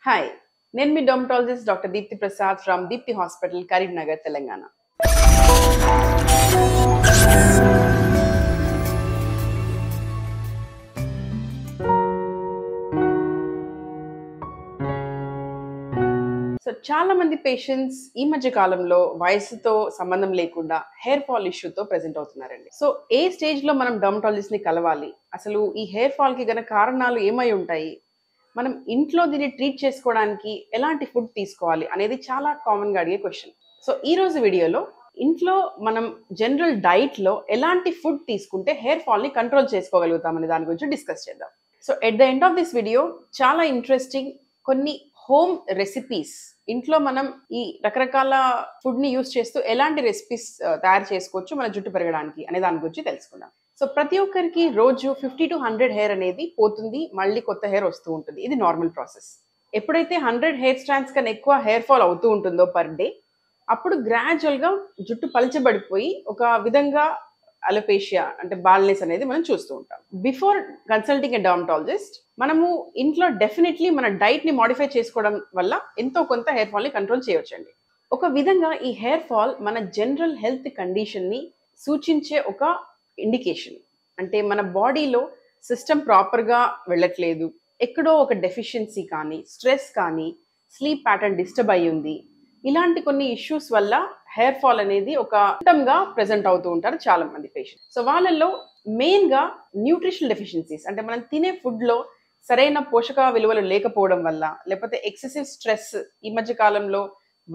Hi, నేను మీ dermatologist Dr. Deepthi Prasad from Deepthi Hospital, Karimnagar, Telangana. So చాలా మంది patients ఈ మధ్య కాలంలో వయసుతో సంబంధం లేకుండా హెయిర్ ఫాల్ ఇష్యూతో ప్రెజెంట్ అవుతున్నారండి. సో ఏ స్టేజ్ లో మనం డర్మటాలజిస్ట్ ని కలవాలి, అసలు ఈ హెయిర్ ఫాల్ కి గల కారణాలు ఏమై ఉంటాయి, మనం ఇంట్లో దీన్ని ట్రీట్ చేసుకోవడానికి ఎలాంటి ఫుడ్ తీసుకోవాలి అనేది చాలా కామన్ గా అడిగే క్వశ్చన్. సో ఈ రోజు వీడియోలో ఇంట్లో మనం జనరల్ డైట్ లో ఎలాంటి ఫుడ్ తీసుకుంటే హెయిర్ ఫాల్ ని కంట్రోల్ చేసుకోగలుగుతాం అనే దాని గురించి డిస్కస్ చేద్దాం. So at the end of this video చాలా ఇంట్రెస్టింగ్ కొన్ని హోమ్ రెసిపీస్, ఇంట్లో మనం ఈ రకరకాల ఫుడ్ ని యూస్ చేస్తూ ఎలాంటి రెసిపీస్ తయారు చేసుకోవచ్చు మన జుట్టు పెరగడానికి అనే దాని గురించి తెలుసుకుందాం. సో ప్రతి ఒక్కరికి రోజు 50 to 100 హెయిర్ అనేది పోతుంది, మళ్ళీ కొత్త హెయిర్ వస్తూ ఉంటుంది. ఇది నార్మల్ ప్రాసెస్. ఎప్పుడైతే 100 హెయిర్ స్ట్రాండ్స్ కన్నా ఎక్కువ హెయిర్ ఫాల్ అవుతూ ఉంటుందో పర్ డే, అప్పుడు గ్రాడ్యువల్ గా జుట్టు పలచబడిపోయి ఒక విధంగా అలోపేషియా అంటే బాల్నెస్ అనేది మనం చూస్తూ ఉంటాం. బిఫోర్ కన్సల్టింగ్ ఎ డర్మటాలజిస్ట్ మనము ఇంట్లో డెఫినెట్లీ మన డైట్ ని మాడిఫై చేసుకోవడం వల్ల ఎంతో కొంత హెయిర్ ఫాల్ ని కంట్రోల్ చేయవచ్చండి. ఒక విధంగా ఈ హెయిర్ ఫాల్ మన జనరల్ హెల్త్ కండిషన్ ని సూచించే ఒక ఇండికేషన్. అంటే మన బాడీలో సిస్టమ్ ప్రాపర్ గా వెళ్ళట్లేదు, ఎక్కడో ఒక డెఫిషియన్సీ కానీ, స్ట్రెస్ కానీ, స్లీప్ ప్యాటర్న్ డిస్టర్బ్ అయ్యి ఉంది, ఇలాంటి కొన్ని ఇష్యూస్ వల్ల హెయిర్ ఫాల్ అనేది ఒక సిమ్టమ్ గా ప్రెజెంట్ అవుతూ ఉంటారు చాలా మంది పేషెంట్స్. సో వాళ్ళల్లో మెయిన్ గా న్యూట్రిషనల్ డెఫిషియన్సీస్, అంటే మనం తినే ఫుడ్ లో సరైన పోషక విలువలు లేకపోవడం వల్ల, లేకపోతే ఎక్సెసివ్ స్ట్రెస్, ఈ మధ్య కాలంలో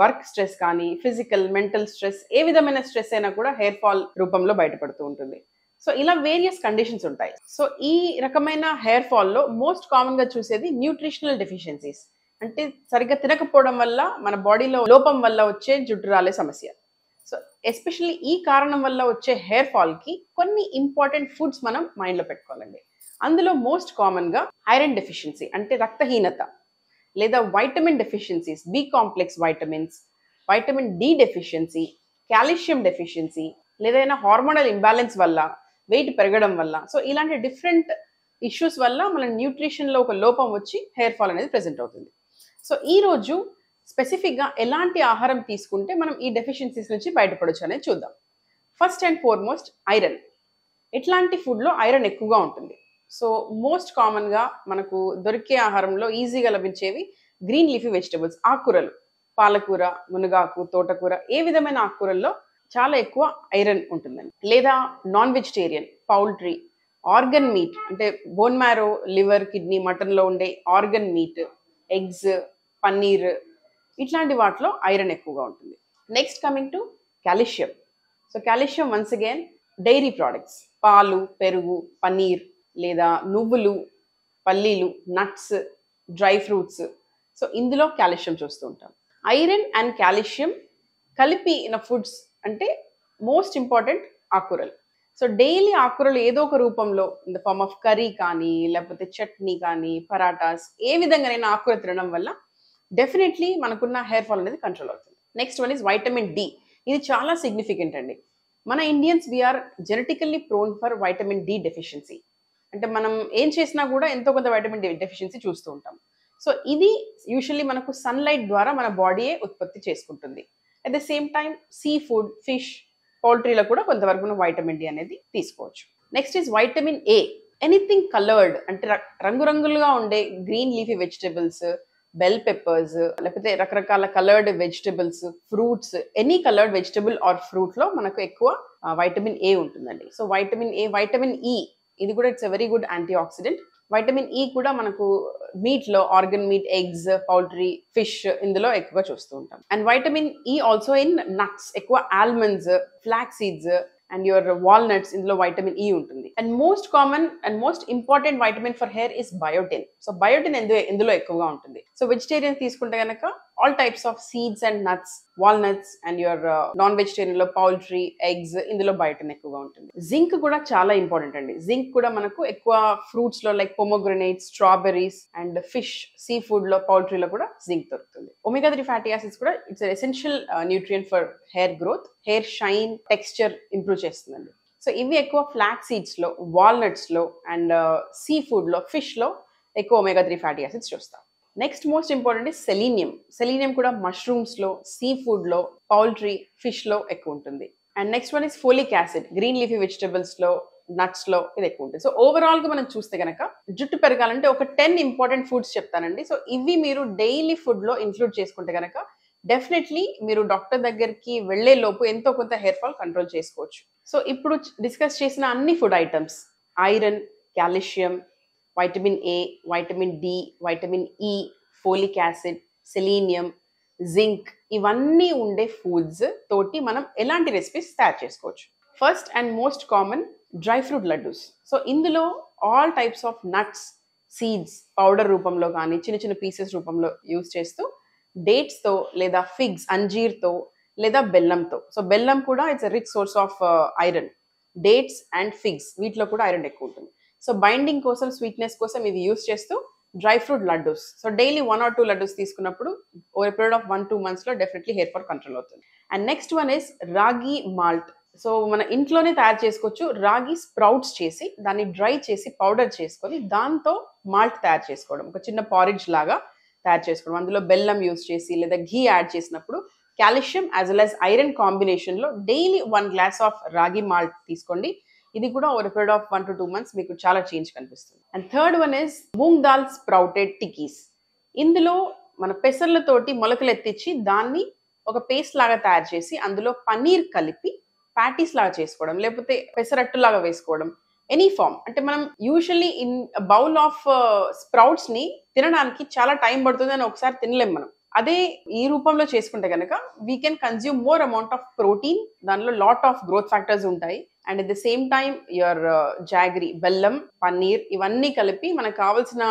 వర్క్ స్ట్రెస్ కానీ, ఫిజికల్ మెంటల్ స్ట్రెస్, ఏ విధమైన స్ట్రెస్ అయినా కూడా హెయిర్ ఫాల్ రూపంలో బయటపడుతూ ఉంటుంది. సో ఇలా వేరియస్ కండిషన్స్ ఉంటాయి. సో ఈ రకమైన హెయిర్ ఫాల్ లో మోస్ట్ కామన్ గా చూసేది న్యూట్రిషనల్ డెఫిషియన్సీస్, అంటే సరిగ్గా తినకపోవడం వల్ల మన బాడీలో లోపం వల్ల వచ్చే జుట్టు రాలే సమస్య. సో ఎస్పెషల్లీ ఈ కారణం వల్ల వచ్చే హెయిర్ ఫాల్ కి కొన్ని ఇంపార్టెంట్ ఫుడ్స్ మనం మైండ్ లో పెట్టుకోవాలండి. అందులో మోస్ట్ కామన్ గా ఐరన్ డెఫిషియన్సీ అంటే రక్తహీనత, లేదా vitamin deficiencies, B complex vitamins, vitamin D deficiency, calcium deficiency, లేదా హార్మోనల్ ఇంబ్యాలెన్స్ వల్ల, వెయిట్ పెరగడం వల్ల, సో ఇలాంటి డిఫరెంట్ ఇష్యూస్ వల్ల మన న్యూట్రిషన్ లో ఒక లోపం వచ్చి హెయిర్ ఫాల్ అనేది ప్రెజెంట్ అవుతుంది. సో ఈ రోజు స్పెసిఫిక్ గా ఎలాంటి ఆహారం తీసుకుంటే మనం ఈ డెఫిషియన్సీస్ నుంచి బయటపడొచ్చు అనేది చూద్దాం. First and foremost iron. ఎట్లాంటి ఫుడ్ లో ఐరన్ ఎక్కువగా ఉంటుంది? సో మోస్ట్ కామన్ గా మనకు దొరికే ఆహారంలో ఈజీగా లభించేవి గ్రీన్ లీఫీ వెజిటబుల్స్, ఆకుకూరలు, పాలకూర, మునగాకు, తోటకూర, ఏ విధమైన ఆకుకూరల్లో చాలా ఎక్కువ ఐరన్ ఉంటుందండి. లేదా non vegetarian, poultry, organ meat అంటే bone marrow, liver, kidney, mutton లో ఉండే ఆర్గన్ మీట్, ఎగ్స్, పన్నీర్, ఇట్లాంటి వాటిలో ఐరన్ ఎక్కువగా ఉంటుంది. Next coming to calcium. So calcium once again dairy products, పాలు, పెరుగు, పన్నీర్, లేదా నువ్వులు, పల్లీలు, నట్స్, డ్రై ఫ్రూట్స్, సో ఇందులో కాల్షియం చూస్తూ ఉంటాం. ఐరన్ అండ్ కాల్షియం కలిపి ఇన్ ఫుడ్స్ అంటే మోస్ట్ ఇంపార్టెంట్ ఆకుకూరలు. సో డైలీ ఆకుకూరలు ఏదో ఒక రూపంలో in the form of curry కానీ, లేకపోతే చట్నీ కానీ, పరాటాస్, ఏ విధంగానైనా ఆకుకూర తినడం వల్ల డెఫినెట్లీ మనకున్న హెయిర్ ఫాల్ అనేది కంట్రోల్ అవుతుంది. Next one is vitamin D. ఇది చాలా సిగ్నిఫికెంట్ అండి. మన Indians we are genetically prone for vitamin D deficiency. అంటే మనం ఏం చేసినా కూడా ఎంతో కొంత వైటమిన్ డి డెఫిషియన్సీ చూస్తూ ఉంటాం. సో ఇది యూజువల్లీ మనకు సన్లైట్ ద్వారా మన బాడీయే ఉత్పత్తి చేసుకుంటుంది. At the same time sea food, fish, పౌల్ట్రీలో కూడా కొంతవరకు మనం వైటమిన్ డి అనేది తీసుకోవచ్చు. Next is vitamin A. Anything coloured అంటే రంగురంగులుగా ఉండే green leafy vegetables, bell peppers, లేకపోతే రకరకాల coloured vegetables, fruits, any coloured vegetable or fruit లో మనకు ఎక్కువ వైటమిన్ ఏ ఉంటుందండి. So vitamin A, vitamin E, ఇది కూడా it's a very good antioxidant. Vitamin E కూడా మనకు మీట్ లో organ meat, eggs, poultry, fish, ఇందులో ఎక్కువగా చూస్తూ ఉంటాం. And vitamin E also in nuts, ఎక్కువ almonds, flax seeds and your walnuts, ఇందులో వైటమిన్ ఈ ఉంటుంది. And most common and most important vitamin for hair is biotin. So biotin ఇందులో ఎక్కువగా ఉంటుంది. సో వెజిటేరియన్ తీసుకుంటే కనుక all types of seeds and nuts, walnuts, and your non vegetarian లో poultry, eggs, ఇందులో biotin ఎక్కువగా ఉంటుంది. జింక్ కూడా చాలా ఇంపార్టెంట్ అండి. జింక్ కూడా మనకు ఎక్కువ ఫ్రూట్స్ లో like pomegranates, strawberries and fish, sea food లో, పౌల్ట్రీలో కూడా జింక్ దొరుకుతుంది. ఒమేగా 3 ఫ్యాటీ యాసిడ్స్ కూడా it's essential nutrient for hair growth, hair shine, texture improve చేస్తుందండి. సో ఇవి ఎక్కువ ఫ్లాక్ సీడ్స్ లో, వాల్నట్స్ లో అండ్ సీ ఫుడ్ లో, ఫిష్ లో ఎక్కువ ఒమేగా 3 ఫ్యాటీ యాసిడ్స్ చూస్తాం. Next most important is selenium. Selenium కూడా మష్రూమ్స్లో, సీ ఫుడ్లో, పౌల్ట్రీ, ఫిష్లో ఎక్కువ ఉంటుంది. And next one is folic acid. Green leafy వెజిటబుల్స్లో, నట్స్లో ఇది ఎక్కువ ఉంటుంది. సో ఓవరాల్గా మనం చూస్తే కనుక జుట్టు పెరగాలంటే ఒక 10 ఇంపార్టెంట్ ఫుడ్స్ చెప్తానండి. సో ఇవి మీరు డైలీ ఫుడ్లో ఇంక్లూడ్ చేసుకుంటే కనుక డెఫినెట్లీ మీరు డాక్టర్ దగ్గరికి వెళ్లే లోపు ఎంతో కొంత హెయిర్ ఫాల్ కంట్రోల్ చేసుకోవచ్చు. సో ఇప్పుడు డిస్కస్ చేసిన అన్ని food items, iron, calcium, vitamin A, vitamin D, vitamin E, folic acid, selenium, zinc, ఇవన్నీ ఉండే ఫుడ్స్ తోటి మనం ఎలాంటి రెసిపీస్ తయారు చేసుకోవచ్చు. First and most common dry fruit laddoos. So ఇందులో all types of nuts, seeds powder రూపంలో కానీ చిన్న చిన్న పీసెస్ రూపంలో యూజ్ చేస్తూ డేట్స్తో లేదా ఫిగ్స్, అంజీర్తో లేదా బెల్లంతో. సో బెల్లం కూడా it's rich source of iron. Dates and figs వీటిలో కూడా ఐరన్ ఎక్కువ ఉంటుంది. సో బైండింగ్ కోసం, స్వీట్నెస్ కోసం ఇవి యూజ్ చేస్తూ dry fruit laddoos. So daily 1 or 2 laddoos తీసుకున్నప్పుడు ఓవర్ పీరియడ్ ఆఫ్ 1-2 monthsలో డెఫినెట్లీ హెయిర్ ఫాల్ కంట్రోల్ అవుతుంది. And next one is ragi malt. So మన ఇంట్లోనే తయారు చేసుకోవచ్చు. రాగి స్ప్రౌట్స్ చేసి దాన్ని డ్రై చేసి పౌడర్ చేసుకొని దాంతో మాల్ట్ తయారు చేసుకోవడం, ఒక చిన్న పారిడ్జ్ లాగా తయారు చేసుకోవడం. అందులో బెల్లం యూజ్ చేసి లేదా ఘీ యాడ్ చేసినప్పుడు calcium as well as iron కాంబినేషన్లో డైలీ 1 glass ఆఫ్ రాగి మాల్ట్ తీసుకోండి. ఇది కూడా ఓవర్ పీరియడ్ ఆఫ్ 1-2 months మీకు చాలా చేంజ్ కనిపిస్తుంది. And third one is moong dal sprouted tikkis. ఇందులో మన పెసర్లతోటి మొలకలు ఎత్తిచ్చి దాన్ని ఒక పేస్ట్ లాగా తయారు చేసి అందులో పన్నీర్ కలిపి ప్యాటీస్ లాగా చేసుకోవడం, లేకపోతే పెసరట్టు లాగా వేసుకోవడం, ఎనీ ఫామ్. అంటే మనం usually in bowl of sprouts ని తినడానికి చాలా టైం పడుతుంది అని ఒకసారి తినలేం మనం. అదే ఈ రూపంలో చేసుకుంటే కనుక we can consume more amount of protein. దానిలో లాట్ ఆఫ్ గ్రోత్ ఫ్యాక్టర్స్ ఉంటాయి. And at the same time your jaggery, బెల్లం, పన్నీర్ ఇవన్నీ కలిపి మనకు కావాల్సిన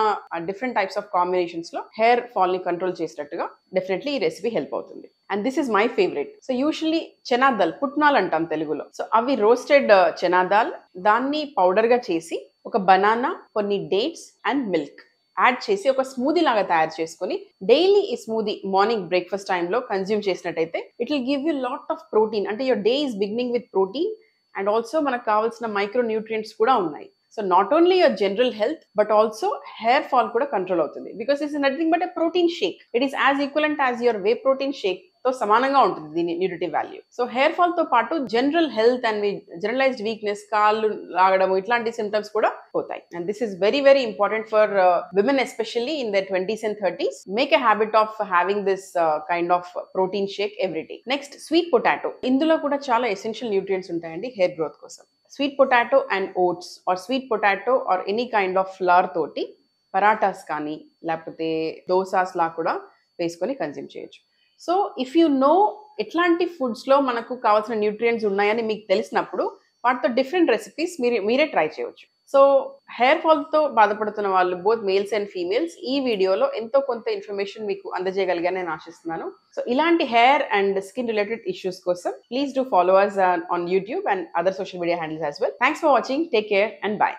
డిఫరెంట్ టైప్స్ ఆఫ్ కాంబినేషన్స్ లో హెయిర్ ఫాల్ ని కంట్రోల్ చేసినట్టుగా డెఫినెట్లీ ఈ రెసిపీ హెల్ప్ అవుతుంది. And this is my favourite. So usually chana dal, పుట్నాలు అంటాం తెలుగులో. సో అవి రోస్టెడ్ చెనాదాల్, దాన్ని పౌడర్ గా చేసి ఒక బనానా, కొన్ని డేట్స్ అండ్ మిల్క్ యాడ్ చేసి ఒక స్మూదీ లాగా తయారు చేసుకొని డైలీ ఈ స్మూదీ మార్నింగ్ బ్రేక్ఫాస్ట్ టైంలో కన్జ్యూమ్ చేసినట్టయితే it will give you lot of protein. అంటే your day is beginning with protein and also మనకు కావాల్సిన మైక్రో న్యూట్రియంట్స్ కూడా ఉన్నాయి. సో not only your general health but also hair fall కూడా కంట్రోల్ అవుతుంది. Because it's nothing but a protein shake. It is as equivalent as your whey protein shake తో సమానంగా ఉంటుంది దీని nutritive value. So hair fall తో పాటు general health and generalized weakness, కాళ్ళు లాగడం ఇట్లాంటి సింప్టమ్స్ కూడా పోతాయి. And this is very very important for women especially in their 20s and 30s. Make a habit of having this kind of protein shake every day. Next sweet potato. ఇందులో కూడా చాలా essential nutrients ఉంటాయండి hair growth కోసం. Sweet potato and oats or sweet potato or any kind of flour తోటి పరాటాస్ కానీ లేకపోతే dosas లా కూడా వేసుకొని కన్జ్యూమ్ చేయొచ్చు. సో ఇఫ్ యూ నో ఎట్లాంటి ఫుడ్స్లో మనకు కావాల్సిన న్యూట్రియంట్స్ ఉన్నాయని మీకు తెలిసినప్పుడు వాటితో డిఫరెంట్ రెసిపీస్ మీరే ట్రై చేయవచ్చు. సో హెయిర్ ఫాల్తో బాధపడుతున్న వాళ్ళు బోత్ మేల్స్ అండ్ ఫీమేల్స్ ఈ వీడియోలో ఎంతో కొంత ఇన్ఫర్మేషన్ మీకు అందజేయగలిగా నేను ఆశిస్తున్నాను. సో ఇలాంటి hair and skin related issues కోసం please do follow us on YouTube and other social media handles as well. Thanks for watching. Take care and bye.